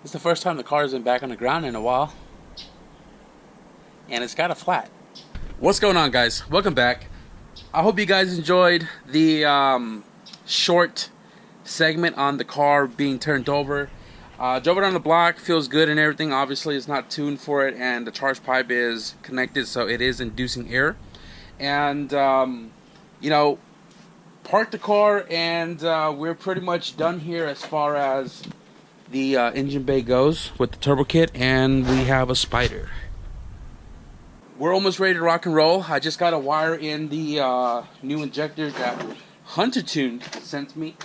It's the first time the car has been back on the ground in a while. And it's got a flat. What's going on, guys? Welcome back. I hope you guys enjoyed the short segment on the car being turned over. Drove it on the block, feels good and everything. Obviously it's not tuned for it, and the charge pipe is connected, so it is inducing air. And you know, parked the car, and we're pretty much done here as far as the engine bay goes with the turbo kit, and we have a spider. We're almost ready to rock and roll. I just got a wire in the new injectors that Hunter Tuned sent me,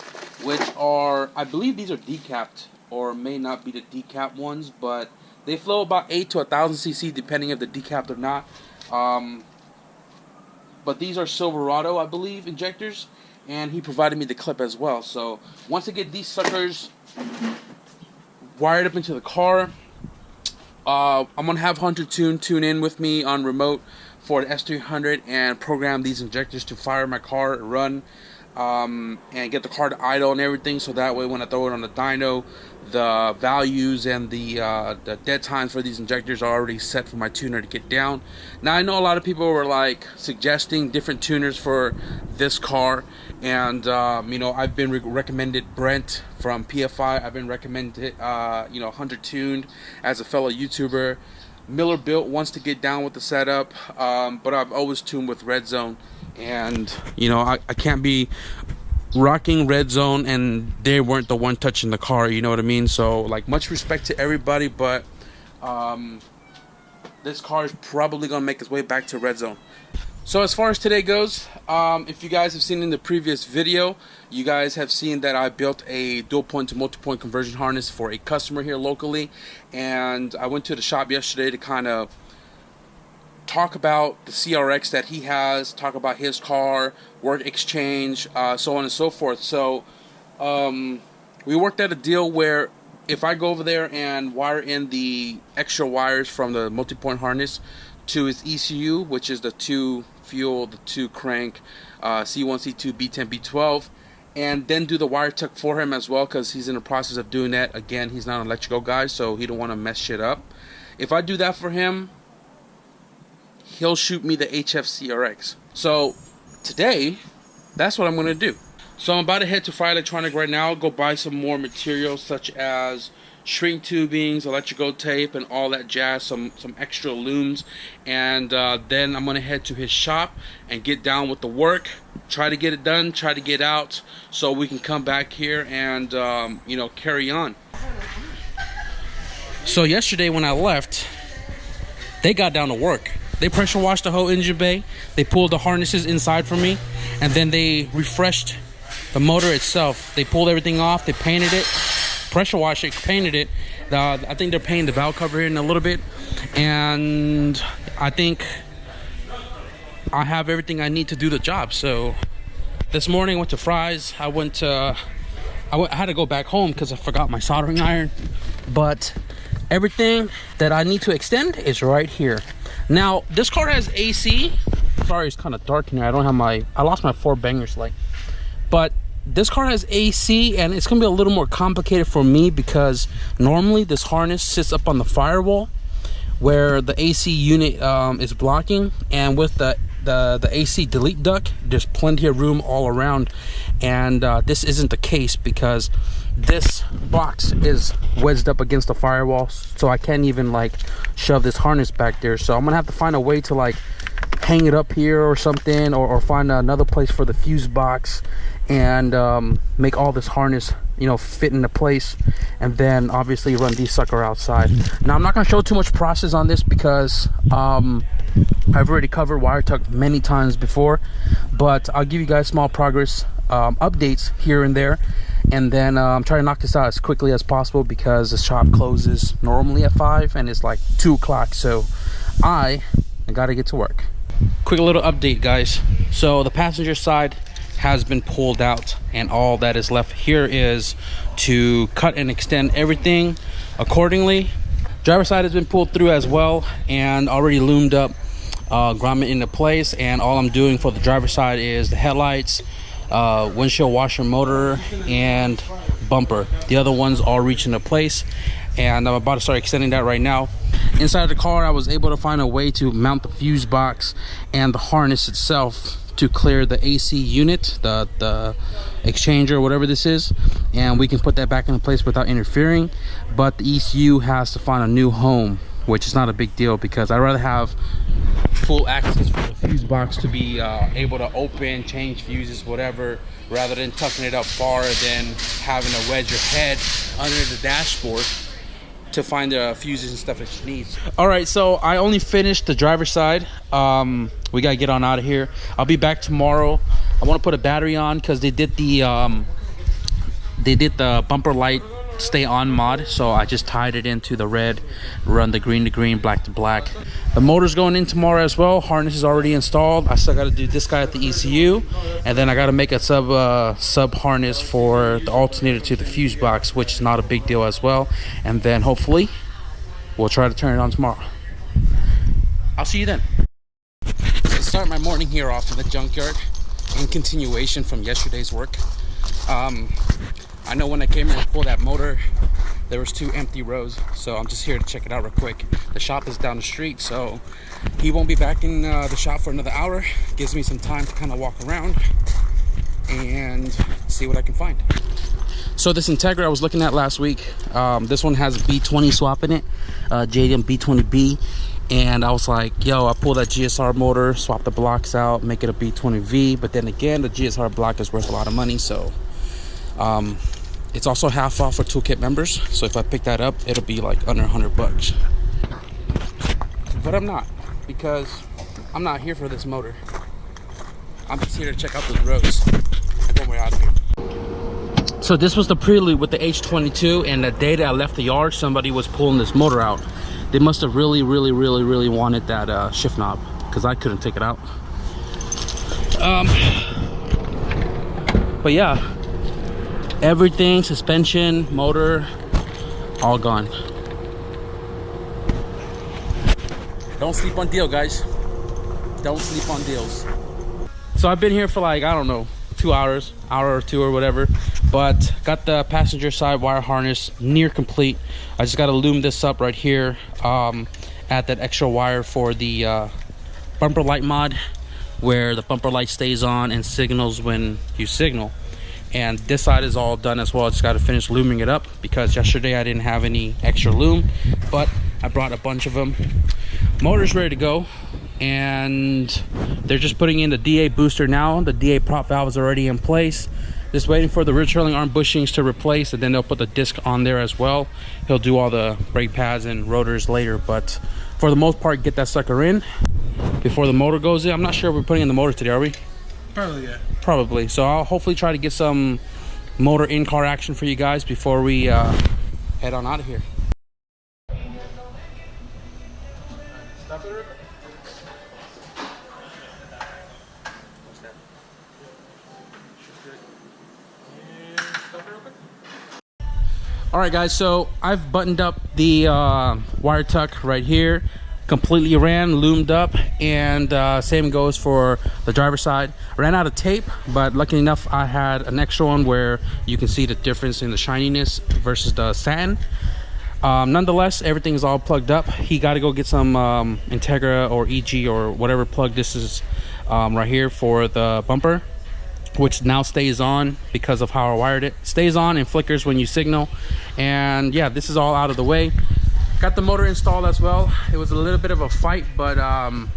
which are, I believe these are decapped, or may not be the decap ones, but they flow about 8 to 1,000 cc depending if they're decapped or not. But these are Silverado, I believe, injectors, and he provided me the clip as well. So once I get these suckers wired up into the car, I'm gonna have Hunter tune in with me on remote for the S300 and program these injectors to fire my car, run, and get the car to idle and everything, so that way when I throw it on the dyno, the values and the dead times for these injectors are already set for my tuner to get down. Now I know a lot of people were like suggesting different tuners for this car, and you know, I've been recommended Brent from PFI. I've been recommended you know, Hunter Tuned as a fellow YouTuber. Miller Built wants to get down with the setup, but I've always tuned with Red Zone, and you know, I can't be rocking Red Zone and they weren't the one touching the car, you know what I mean? So like, much respect to everybody, but this car is probably gonna make its way back to Red Zone. So as far as today goes, if you guys have seen in the previous video, you guys have seen that I built a dual point to multi-point conversion harness for a customer here locally, and I went to the shop yesterday to kind of talk about the CRX that he has, talk about his car, work exchange, so on and so forth. So we worked out a deal where if I go over there and wire in the extra wires from the multi-point harness to his ECU, which is the 2 fuel, the 2 crank, C1, C2, B10, B12, and then do the wire tuck for him as well, because he's in the process of doing that. Again, he's not an electrical guy, so he don't want to mess shit up. If I do that for him, he'll shoot me the HF CRX. So today, that's what I'm going to do. So I'm about to head to Fry Electronic right now, go buy some more materials such as shrink tubings, electrical tape, and all that jazz, some extra looms, and then I'm going to head to his shop and get down with the work, try to get it done, try to get out, so we can come back here and you know, carry on. So yesterday when I left, they got down to work. They pressure washed the whole engine bay, they pulled the harnesses inside for me, and then they refreshed the motor itself. They pulled everything off, they painted it, pressure washed it, painted it. I think they're painting the valve cover here in a little bit, and I think I have everything I need to do the job. So this morning I went to Fry's. I had to go back home because I forgot my soldering iron, but everything that I need to extend is right here. Now this car has AC. Sorry, it's kind of dark in here. I lost my 4 bangers light, but this car has AC, and it's gonna be a little more complicated for me because normally this harness sits up on the firewall where the AC unit is blocking, and with the AC delete duct, there's plenty of room all around, and this isn't the case because this box is wedged up against the firewall, so I can't even like shove this harness back there. So I'm gonna have to find a way to like hang it up here or something, or find another place for the fuse box, and make all this harness, you know, fit into place, and then obviously run these sucker outside. Now I'm not going to show too much process on this because I've already covered wire tuck many times before, but I'll give you guys small progress updates here and there, and then I'm trying to knock this out as quickly as possible because the shop closes normally at 5 and it's like 2 o'clock, so I gotta get to work. Quick little update, guys. So the passenger side has been pulled out, and all that is left here is to cut and extend everything accordingly. Driver side has been pulled through as well and already loomed up, grommet into place, and all I'm doing for the driver side is the headlights, windshield washer motor, and bumper. The other ones all reach into place, and I'm about to start extending that right now. Inside the car, I was able to find a way to mount the fuse box and the harness itself to clear the AC unit, the exchanger, whatever this is, and we can put that back into place without interfering. But the ECU has to find a new home, which is not a big deal because I'd rather have full access for the fuse box to be able to open, change fuses, whatever, rather than tucking it up far and then having to wedge your head under the dashboard to find the fuses and stuff that you need. All right, so I only finished the driver's side. We gotta get on out of here. I'll be back tomorrow. I want to put a battery on because they did the bumper light stay on mod, so I just tied it into the red, run the green to green, black to black. The motor's going in tomorrow as well. Harness is already installed. I still got to do this guy at the ECU, and then I got to make a sub harness for the alternator to the fuse box, which is not a big deal as well. And then hopefully we'll try to turn it on tomorrow. I'll see you then. So start my morning here off in the junkyard in continuation from yesterday's work. I know when I came here to pull that motor, there was 2 empty rows, so I'm just here to check it out real quick. The shop is down the street, so he won't be back in the shop for another hour. Gives me some time to kind of walk around and see what I can find. So this Integra I was looking at last week, this one has a B20 swap in it, JDM B20B, and I was like, yo, I pull that GSR motor, swap the blocks out, make it a B20V, but then again, the GSR block is worth a lot of money, so it's also half off for toolkit members, so if I pick that up, it'll be like under 100 bucks. But I'm not, because I'm not here for this motor. I'm just here to check out those roads and then we're out of here. So this was the prelude with the H22, and the day that I left the yard, somebody was pulling this motor out. They must have really wanted that shift knob, because I couldn't take it out. But yeah, everything, suspension, motor, all gone. Don't sleep on deal, guys. Don't sleep on deals. So I've been here for like, I don't know, 2 hours, hour or two or whatever, but got the passenger side wire harness near complete. I just got to loom this up right here, add that extra wire for the bumper light mod, where the bumper light stays on and signals when you signal. And this side is all done as well. Just got to finish looming it up because yesterday I didn't have any extra loom, but I brought a bunch of them. Motor's ready to go, and they're just putting in the DA booster now. The DA prop valve is already in place, just waiting for the rear trailing arm bushings to replace, and then they'll put the disc on there as well. He'll do all the brake pads and rotors later, but for the most part, get that sucker in before the motor goes in. I'm not sure if we're putting in the motor today, are we? Probably, yeah. Probably. So I'll hopefully try to get some motor in-car action for you guys before we head on out of here. Stop it, all right, guys, so I've buttoned up the wire tuck right here, completely ran, loomed up, and same goes for the driver's side. Ran out of tape, but lucky enough I had an extra one where you can see the difference in the shininess versus the satin. Nonetheless, everything is all plugged up. He got to go get some Integra or EG or whatever plug this is right here for the bumper, which now stays on because of how I wired it. Stays on and flickers when you signal. And yeah, this is all out of the way. Got the motor installed as well. It was a little bit of a fight, but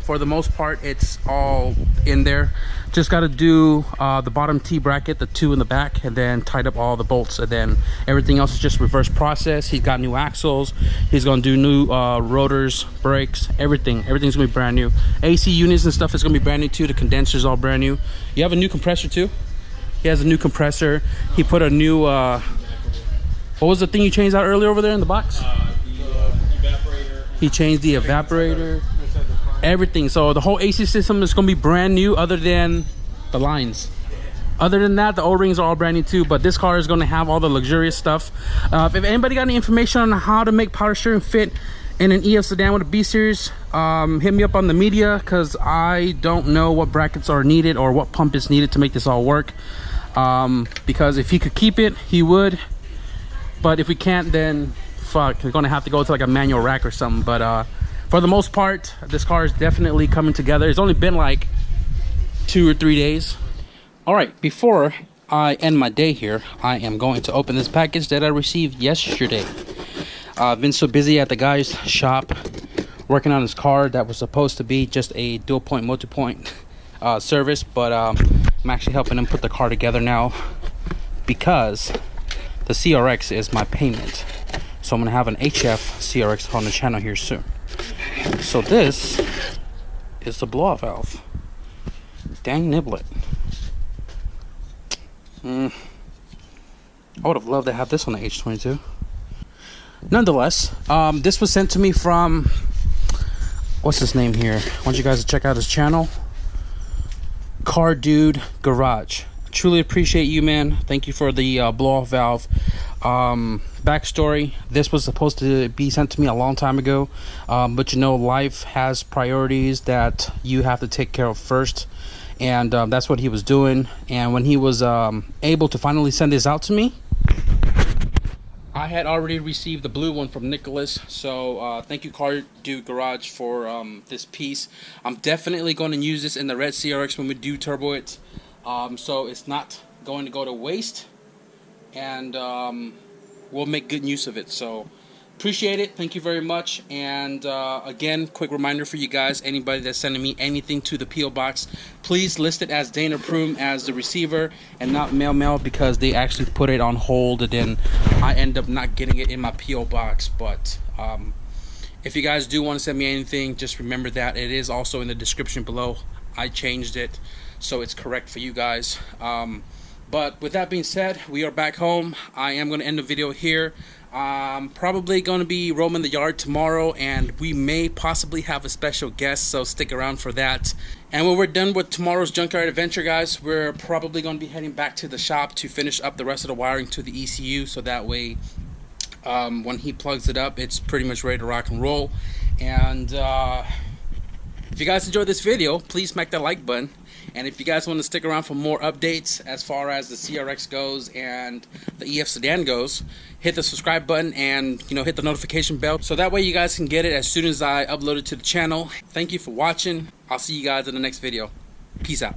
for the most part, it's all in there. Just got to do the bottom T bracket, the 2 in the back, and then tied up all the bolts, and then everything else is just reverse process. He's got new axles. He's gonna do new rotors, brakes, everything. Everything's gonna be brand new. AC units and stuff is gonna be brand new too. The condenser's all brand new. You have a new compressor too? He has a new compressor. He put a new what was the thing you changed out earlier over there in the box? He changed the evaporator, everything. So the whole AC system is gonna be brand new, other than the lines. Other than that, the O-rings are all brand new too, but this car is gonna have all the luxurious stuff. If anybody got any information on how to make power steering fit in an EF sedan with a B series, hit me up on the media, because I don't know what brackets are needed or what pump is needed to make this all work. Because if he could keep it, he would. But if we can't, then fuck, we're gonna have to go to like a manual rack or something. But for the most part, this car is definitely coming together. It's only been like 2 or 3 days. All right, before I end my day here, I am going to open this package that I received yesterday. I've been so busy at the guy's shop working on his car that was supposed to be just a dual point multi-point service, but I'm actually helping him put the car together now because the CRX is my payment. So I'm gonna have an HF CRX on the channel here soon. So this is the blow-off valve. Dang niblet. I would have loved to have this on the H22. Nonetheless, this was sent to me from, what's his name here? I want you guys to check out his channel, Car Dude Garage. Truly appreciate you, man. Thank you for the blow-off valve. Backstory: this was supposed to be sent to me a long time ago, but you know, life has priorities that you have to take care of first, and that's what he was doing. And when he was able to finally send this out to me, I had already received the blue one from Nicholas. So thank you, Car Dude Garage, for this piece. I'm definitely going to use this in the red CRX when we do turbo it, so it's not going to go to waste, and we'll make good use of it. So appreciate it. Thank you very much. And again, quick reminder for you guys, anybody that's sending me anything to the P.O. box, please list it as Dana Prum as the receiver and not mail, because they actually put it on hold and then I end up not getting it in my P.O. box. But if you guys do want to send me anything, just remember that it is also in the description below. I changed it so it's correct for you guys. But with that being said, we are back home. I am going to end the video here. I'm probably going to be roaming the yard tomorrow, and we may possibly have a special guest, so stick around for that. And when we're done with tomorrow's junkyard adventure, guys, we're probably going to be heading back to the shop to finish up the rest of the wiring to the ECU, so that way when he plugs it up, it's pretty much ready to rock and roll. And if you guys enjoyed this video, please smack that like button. And if you guys want to stick around for more updates as far as the CRX goes and the EF sedan goes, hit the subscribe button and, you know, hit the notification bell, so that way you guys can get it as soon as I upload it to the channel. Thank you for watching. I'll see you guys in the next video. Peace out.